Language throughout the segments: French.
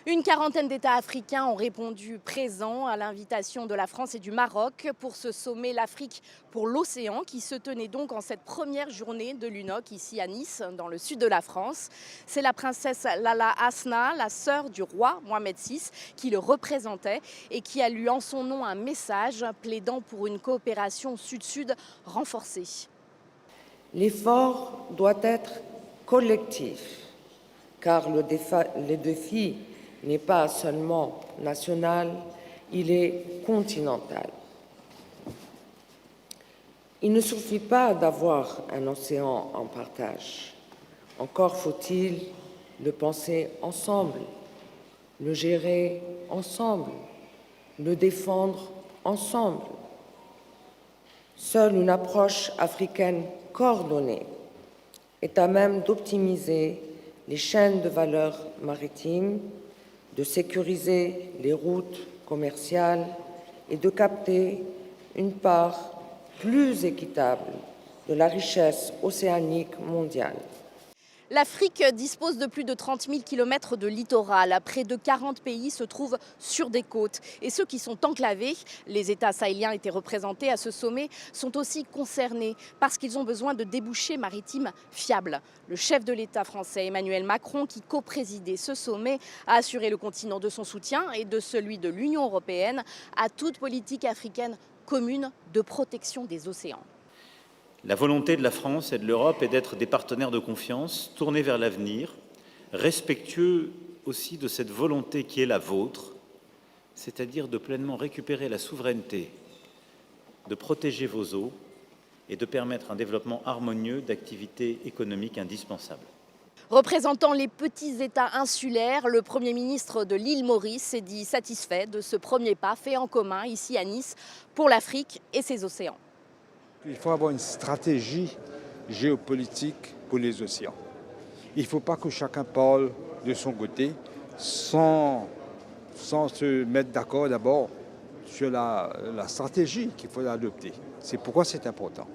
Une quarantaine d'États africains ont répondu présents à l'invitation de la France et du Maroc pour ce sommet L'Afrique pour l'océan qui se tenait donc en cette première journée de l'UNOC ici à Nice, dans le sud de la France. C'est la princesse Lala Asna, la sœur du roi Mohamed VI, qui le représentait et qui a lu en son nom un message plaidant pour une coopération sud-sud renforcée. L'effort doit être collectif, car le défi n'est pas seulement national, il est continental. Il ne suffit pas d'avoir un océan en partage. Encore faut-il le penser ensemble, le gérer ensemble, le défendre ensemble. Seule une approche africaine coordonnée est à même d'optimiser les chaînes de valeur maritimes, de sécuriser les routes commerciales et de capter une part plus équitable de la richesse océanique mondiale. L'Afrique dispose de plus de 30 000 kilomètres de littoral. Près de 40 pays se trouvent sur des côtes. Et ceux qui sont enclavés, les États sahéliens étaient représentés à ce sommet, sont aussi concernés parce qu'ils ont besoin de débouchés maritimes fiables. Le chef de l'État français, Emmanuel Macron, qui co-présidait ce sommet, a assuré le continent de son soutien et de celui de l'Union européenne à toute politique africaine commune de protection des océans. La volonté de la France et de l'Europe est d'être des partenaires de confiance, tournés vers l'avenir, respectueux aussi de cette volonté qui est la vôtre, c'est-à-dire de pleinement récupérer la souveraineté, de protéger vos eaux et de permettre un développement harmonieux d'activités économiques indispensables. Représentant les petits États insulaires, le Premier ministre de l'île Maurice s'est dit satisfait de ce premier pas fait en commun ici à Nice pour l'Afrique et ses océans. Il faut avoir une stratégie géopolitique pour les océans. Il ne faut pas que chacun parle de son côté sans se mettre d'accord d'abord sur la stratégie qu'il faut adopter. C'est pourquoi c'est important.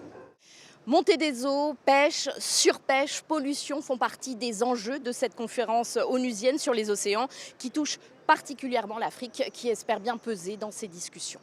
Montée des eaux, pêche, surpêche, pollution font partie des enjeux de cette conférence onusienne sur les océans qui touche particulièrement l'Afrique qui espère bien peser dans ces discussions.